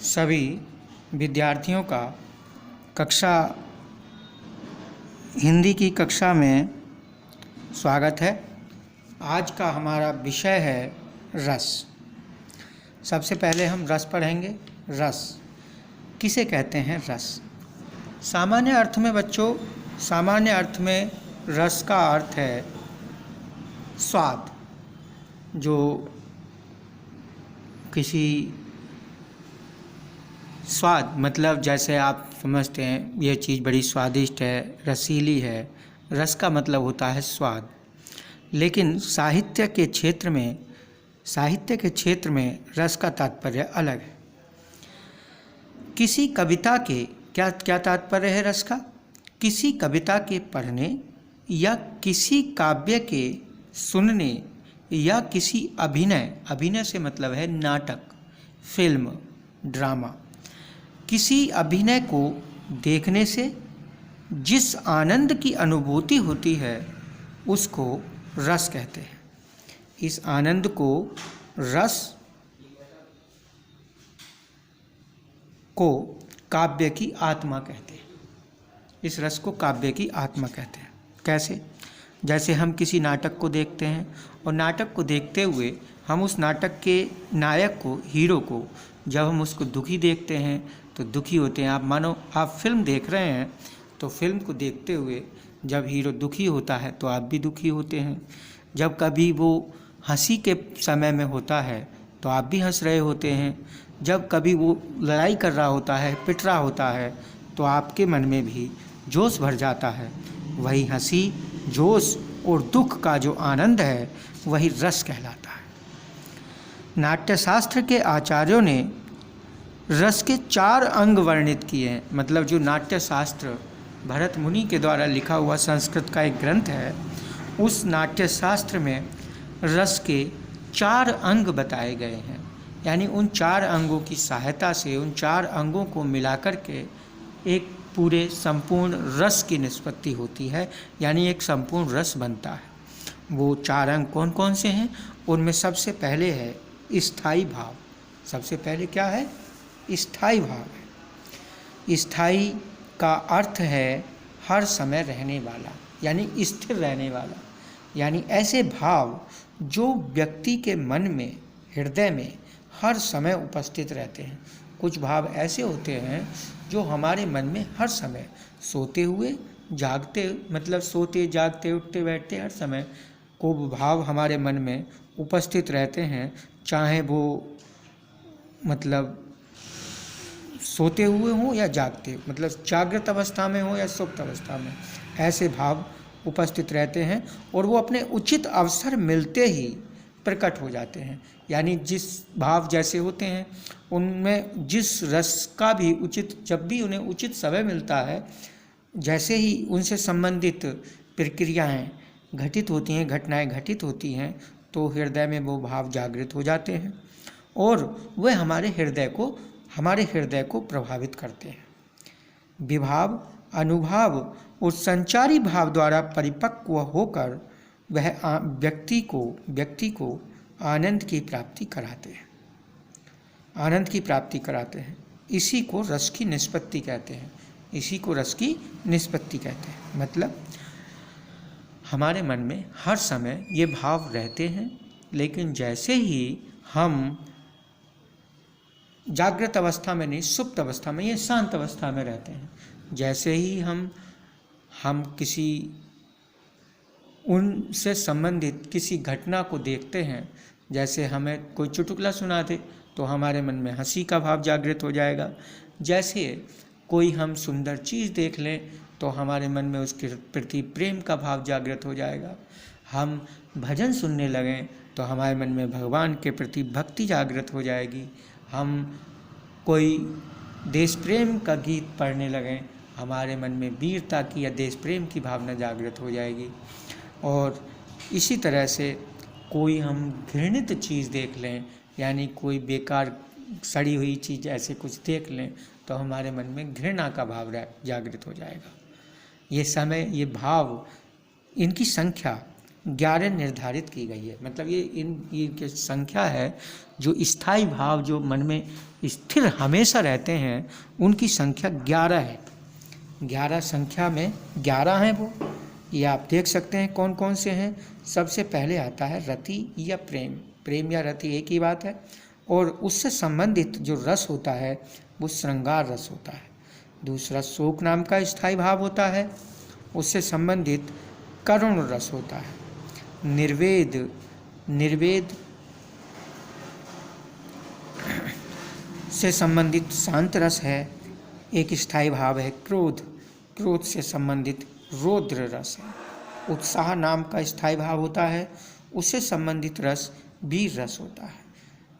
सभी विद्यार्थियों का कक्षा हिंदी की कक्षा में स्वागत है। आज का हमारा विषय है रस। सबसे पहले हम रस पढ़ेंगे। रस किसे कहते हैं? रस सामान्य अर्थ में बच्चों, सामान्य अर्थ में रस का अर्थ है स्वाद। जो किसी स्वाद मतलब जैसे आप समझते हैं ये चीज़ बड़ी स्वादिष्ट है, रसीली है। रस का मतलब होता है स्वाद। लेकिन साहित्य के क्षेत्र में रस का तात्पर्य अलग है। किसी कविता के क्या तात्पर्य है रस का? किसी कविता के पढ़ने या किसी काव्य के सुनने या किसी अभिनय से मतलब है नाटक, फिल्म, ड्रामा, किसी अभिनय को देखने से जिस आनंद की अनुभूति होती है उसको रस कहते हैं। इस आनंद को रस को काव्य की आत्मा कहते हैं। इस रस को काव्य की आत्मा कहते हैं। कैसे? जैसे हम किसी नाटक को देखते हैं और नाटक को देखते हुए हम उस नाटक के नायक को, हीरो को, जब हम उसको दुखी देखते हैं तो दुखी होते हैं। आप मानो आप फिल्म देख रहे हैं तो फिल्म को देखते हुए जब हीरो दुखी होता है तो आप भी दुखी होते हैं। जब कभी वो हंसी के समय में होता है तो आप भी हंस रहे होते हैं। जब कभी वो लड़ाई कर रहा होता है, पिट रहा होता है, तो आपके मन में भी जोश भर जाता है। वही हंसी, जोश और दुख का जो आनंद है वही रस कहलाता है। नाट्यशास्त्र के आचार्यों ने रस के 4 अंग वर्णित किए हैं। मतलब जो नाट्यशास्त्र भरत मुनि के द्वारा लिखा हुआ संस्कृत का एक ग्रंथ है, उस नाट्यशास्त्र में रस के 4 अंग बताए गए हैं। यानी उन 4 अंगों की सहायता से, उन 4 अंगों को मिलाकर के एक पूरे संपूर्ण रस की निष्पत्ति होती है, यानी एक संपूर्ण रस बनता है। वो 4 अंग कौन कौन से हैं? उनमें सबसे पहले है स्थायी भाव। सबसे पहले क्या है? स्थायी भाव है। स्थायी का अर्थ है हर समय रहने वाला, यानी स्थिर रहने वाला। यानी ऐसे भाव जो व्यक्ति के मन में, हृदय में हर समय उपस्थित रहते हैं। कुछ भाव ऐसे होते हैं जो हमारे मन में हर समय, सोते हुए, जागते, मतलब सोते, जागते, उठते, बैठते, हर समय को भाव हमारे मन में उपस्थित रहते हैं। चाहे वो मतलब सोते हुए हों या जागते, मतलब जागृत अवस्था में हो या सुप्त अवस्था में, ऐसे भाव उपस्थित रहते हैं और वो अपने उचित अवसर मिलते ही प्रकट हो जाते हैं। यानी जिस भाव जैसे होते हैं उनमें जिस रस का भी उचित, जब भी उन्हें उचित समय मिलता है, जैसे ही उनसे संबंधित प्रक्रियाएं घटित होती हैं, घटनाएं घटित होती हैं, तो हृदय में वो भाव जागृत हो जाते हैं और वह हमारे हृदय को प्रभावित करते हैं। विभाव, अनुभाव और संचारी भाव द्वारा परिपक्व होकर वह व्यक्ति को आनंद की प्राप्ति कराते हैं। आनंद की प्राप्ति कराते हैं। इसी को रस की निष्पत्ति कहते हैं। इसी को रस की निष्पत्ति कहते हैं। मतलब हमारे मन में हर समय ये भाव रहते हैं, लेकिन जैसे ही हम जागृत अवस्था में नहीं, सुप्त अवस्था में, ये शांत अवस्था में रहते हैं, जैसे ही हम किसी उनसे संबंधित किसी घटना को देखते हैं, जैसे हमें कोई चुटकुला सुना दे तो हमारे मन में हंसी का भाव जागृत हो जाएगा। जैसे कोई हम सुंदर चीज़ देख लें तो हमारे मन में उसके प्रति प्रेम का भाव जागृत हो जाएगा। हम भजन सुनने लगें तो हमारे मन में भगवान के प्रति भक्ति जागृत हो जाएगी। हम कोई देश प्रेम का गीत पढ़ने लगें, हमारे मन में वीरता की या देश प्रेम की भावना जागृत हो जाएगी। और इसी तरह से कोई हम घृणित चीज़ देख लें, यानी कोई बेकार सड़ी हुई चीज़ ऐसे कुछ देख लें तो हमारे मन में घृणा का भाव जागृत हो जाएगा। ये समय, ये भाव, इनकी संख्या 11 निर्धारित की गई है। मतलब ये इनकी संख्या है, जो स्थायी भाव जो मन में स्थिर हमेशा रहते हैं उनकी संख्या 11 है। 11 संख्या में 11 हैं वो, ये आप देख सकते हैं कौन कौन से हैं। सबसे पहले आता है रति या प्रेम। प्रेम या रति एक ही बात है। और उससे संबंधित जो रस होता है वो श्रृंगार रस होता है। दूसरा शोक नाम का स्थायी भाव होता है, उससे संबंधित करुण रस होता है। निर्वेद से संबंधित शांत रस है। एक स्थायी भाव है क्रोध से संबंधित रौद्र रस है। उत्साह नाम का स्थायी भाव होता है, उससे संबंधित रस वीर रस होता है।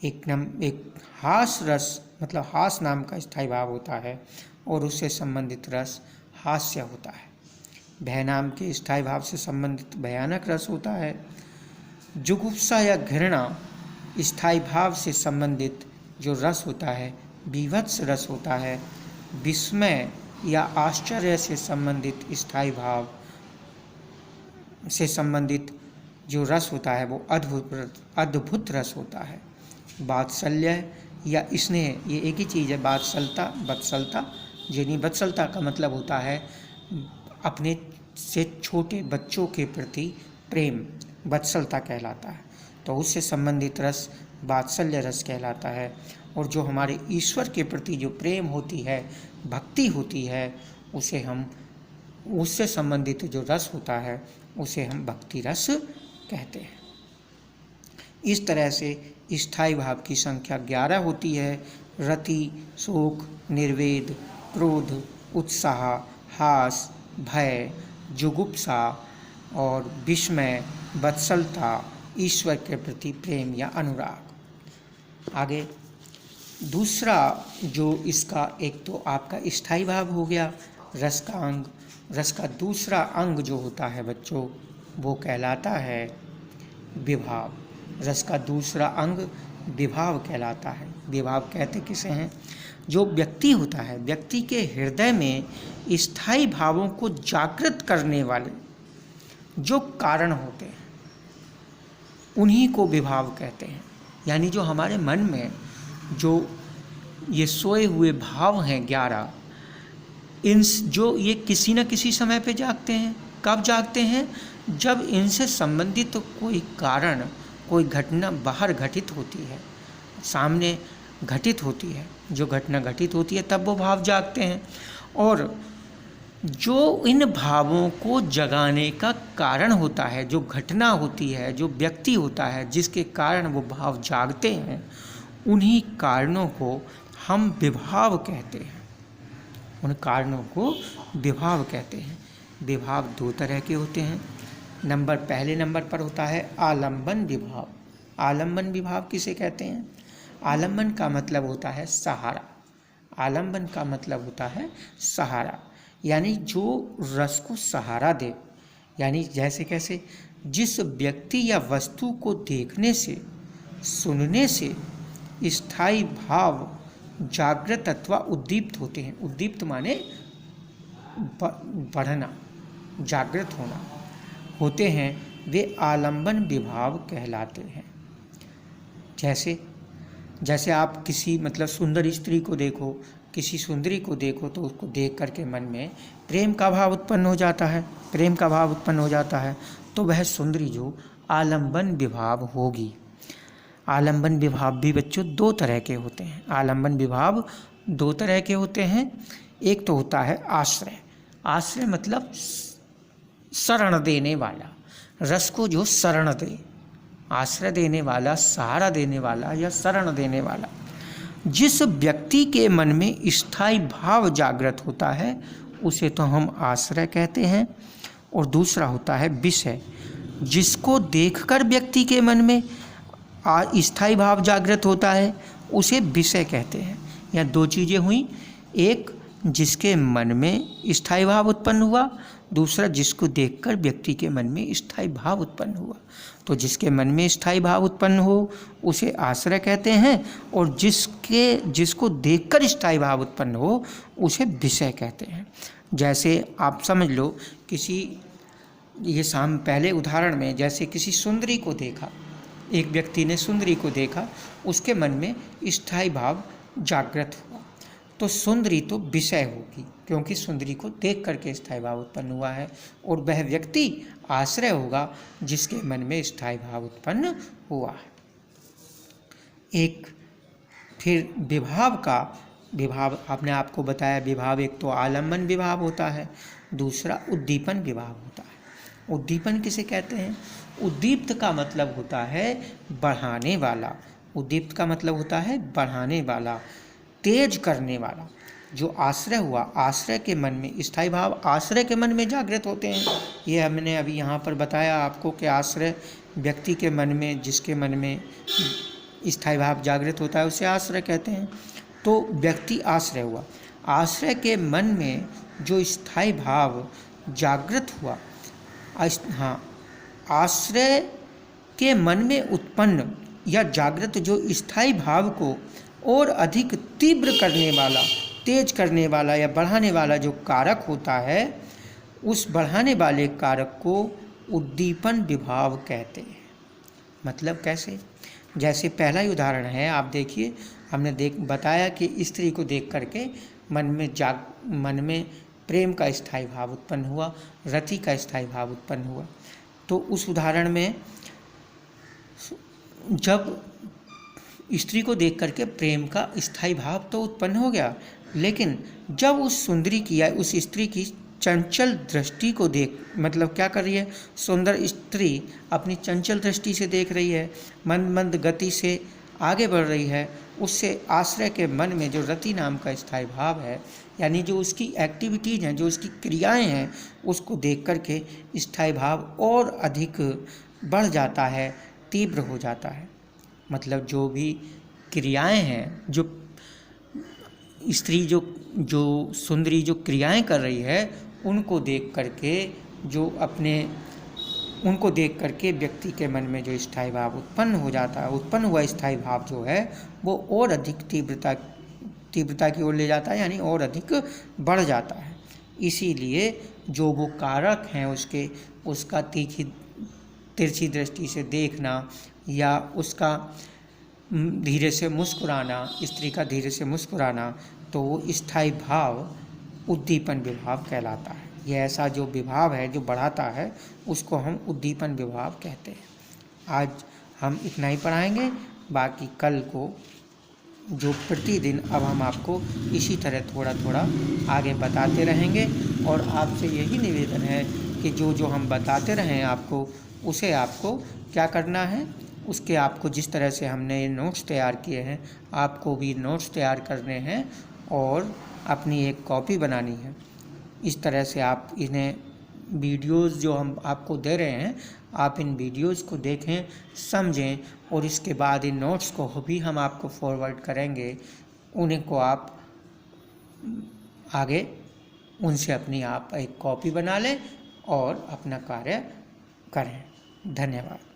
एक हास रस मतलब हास नाम का स्थायी भाव होता है और उससे संबंधित रस हास्य होता है। भय नाम के स्थायी भाव से संबंधित भयानक रस होता है। जुगुप्सा या घृणा स्थायी भाव से संबंधित जो रस होता है बीभत्स रस होता है। विस्मय या आश्चर्य से संबंधित स्थायी भाव से संबंधित जो रस होता है वो अद्भुत रस होता है। वात्सल्य या स्नेह, ये एक ही चीज़ है। वत्सलता यानी वत्सलता का मतलब होता है अपने से छोटे बच्चों के प्रति प्रेम, वत्सलता कहलाता है। तो उससे संबंधित रस वात्सल्य रस कहलाता है। और जो हमारे ईश्वर के प्रति जो प्रेम होती है, भक्ति होती है, उससे संबंधित जो रस होता है उसे हम भक्ति रस कहते हैं। इस तरह से स्थायी भाव की संख्या 11 होती है। रति, शोक, निर्वेद, क्रोध, उत्साह, हास, भय, जुगुप्सा और विस्मय, वत्सलता, ईश्वर के प्रति प्रेम या अनुराग। आगे दूसरा जो इसका, एक तो आपका स्थायी भाव हो गया रस का अंग। रस का दूसरा अंग जो होता है बच्चों वो कहलाता है विभाव। रस का दूसरा अंग विभाव कहलाता है। विभाव कहते किसे हैं? जो व्यक्ति होता है, व्यक्ति के हृदय में स्थायी भावों को जागृत करने वाले जो कारण होते हैं उन्हीं को विभाव कहते हैं। यानी जो हमारे मन में जो ये सोए हुए भाव हैं 11, जो ये किसी न किसी समय पे जागते हैं। कब जागते हैं? जब इनसे संबंधित तो कोई कारण, कोई घटना बाहर घटित होती है, सामने घटित होती है। जो घटना घटित होती है तब वो भाव जागते हैं। और जो इन भावों को जगाने का कारण होता है, जो घटना होती है, जो व्यक्ति होता है जिसके कारण वो भाव जागते हैं, उन्हीं कारणों को हम विभाव कहते हैं। उन कारणों को विभाव कहते हैं। विभाव 2 तरह के होते हैं। पहले नंबर पर होता है आलंबन विभाव। आलंबन विभाव किसे कहते हैं? आलंबन का मतलब होता है सहारा। आलंबन का मतलब होता है सहारा, यानी जो रस को सहारा दे। यानी जैसे कैसे? जिस व्यक्ति या वस्तु को देखने से, सुनने से स्थायी भाव जागृत अथवा उद्दीप्त होते हैं। उद्दीप्त माने बढ़ना, जागृत होना होते हैं, वे आलंबन विभाव कहलाते हैं। जैसे आप किसी सुंदर स्त्री को देखो, किसी सुंदरी को देखो तो उसको देख करके मन में प्रेम का भाव उत्पन्न हो जाता है। प्रेम का भाव उत्पन्न हो जाता है तो वह सुंदरी जो आलंबन विभाव होगी। आलंबन विभाव भी बच्चों 2 तरह के होते हैं। आलंबन विभाव 2 तरह के होते हैं। एक तो होता है आश्रय। आश्रय मतलब शरण देने वाला, रस को जो शरण दे, आश्रय देने वाला, सहारा देने वाला या शरण देने वाला। जिस व्यक्ति के मन में स्थायी भाव जागृत होता है उसे तो हम आश्रय कहते हैं। और दूसरा होता है विषय। जिसको देखकर व्यक्ति के मन में स्थायी भाव जागृत होता है उसे विषय कहते हैं। यहाँ 2 चीज़ें हुई, एक जिसके मन में स्थायी भाव उत्पन्न हुआ, दूसरा जिसको देखकर व्यक्ति के मन में स्थायी भाव उत्पन्न हुआ। तो जिसके मन में स्थायी भाव उत्पन्न हो उसे आश्रय कहते हैं, और जिसको देखकर स्थायी भाव उत्पन्न हो उसे विषय कहते हैं। जैसे आप समझ लो, किसी ये पहले उदाहरण में जैसे किसी सुंदरी को देखा, एक व्यक्ति ने सुंदरी को देखा, उसके मन में स्थायी भाव जागृत हुआ, तो सुंदरी तो विषय होगी, क्योंकि सुंदरी को देख करके स्थायी भाव उत्पन्न हुआ है, और वह व्यक्ति आश्रय होगा जिसके मन में स्थायी भाव उत्पन्न हुआ है। एक फिर विभाव आपने आपको बताया, विभाव एक तो आलम्बन विभाव होता है, दूसरा उद्दीपन विभाव होता है। उद्दीपन किसे कहते हैं? उद्दीप्त का मतलब होता है बढ़ाने वाला, उद्दीप्त का मतलब होता है बढ़ाने वाला, तेज करने वाला। जो आश्रय हुआ, आश्रय के मन में स्थायी भाव आश्रय के मन में जागृत होते हैं। ये हमने अभी यहाँ पर बताया आपको कि आश्रय व्यक्ति के मन में, जिसके मन में स्थायी भाव जागृत होता है उसे आश्रय कहते हैं। तो व्यक्ति आश्रय हुआ, आश्रय के मन में जो स्थायी भाव जागृत हुआ, हाँ, आश्रय के मन में उत्पन्न या जागृत जो स्थायी भाव को और अधिक तीव्र करने वाला, तेज करने वाला या बढ़ाने वाला जो कारक होता है, उस बढ़ाने वाले कारक को उद्दीपन विभाव कहते हैं। मतलब कैसे? जैसे पहला ही उदाहरण है, आप देखिए, हमने बताया कि स्त्री को देख करके मन में प्रेम का स्थायी भाव उत्पन्न हुआ, रति का स्थायी भाव उत्पन्न हुआ। तो उस उदाहरण में जब स्त्री को देख करके प्रेम का स्थायी भाव तो उत्पन्न हो गया, लेकिन जब उस सुंदरी की या उस स्त्री की चंचल दृष्टि को मतलब क्या कर रही है, सुंदर स्त्री अपनी चंचल दृष्टि से देख रही है, मंद मंद गति से आगे बढ़ रही है, उससे आश्रय के मन में जो रति नाम का स्थायी भाव है, यानी जो उसकी एक्टिविटीज़ हैं, जो उसकी क्रियाएं हैं, उसको देख करके स्थायी भाव और अधिक बढ़ जाता है, तीव्र हो जाता है। मतलब जो भी क्रियाएं हैं, जो स्त्री जो सुंदरी जो क्रियाएं कर रही है, उनको देख करके व्यक्ति के मन में जो स्थायी भाव उत्पन्न हो जाता है, उत्पन्न हुआ स्थायी भाव जो है वो और अधिक तीव्रता की ओर ले जाता है, यानी और अधिक बढ़ जाता है। इसीलिए जो वो कारक हैं उसका तिरछी दृष्टि से देखना, या उसका धीरे से मुस्कुराना, स्त्री का धीरे से मुस्कुराना, तो वो स्थायी भाव उद्दीपन विभाव कहलाता है। यह ऐसा जो विभाव है जो बढ़ाता है, उसको हम उद्दीपन विभाव कहते हैं। आज हम इतना ही पढ़ाएंगे, बाकी कल को जो प्रतिदिन अब हम आपको इसी तरह थोड़ा थोड़ा आगे बताते रहेंगे। और आपसे यही निवेदन है कि जो हम बताते रहें आपको, उसे आपको क्या करना है, उसके आपको जिस तरह से हमने ये नोट्स तैयार किए हैं, आपको भी नोट्स तैयार करने हैं और अपनी एक कॉपी बनानी है। इस तरह से आप इन्हें वीडियोस जो हम आपको दे रहे हैं, आप इन वीडियोस को देखें, समझें, और इसके बाद इन नोट्स को भी हम आपको फॉरवर्ड करेंगे। उन्हीं को आप आगे उनसे अपनी आप एक कॉपी बना लें और अपना कार्य करें। धन्यवाद।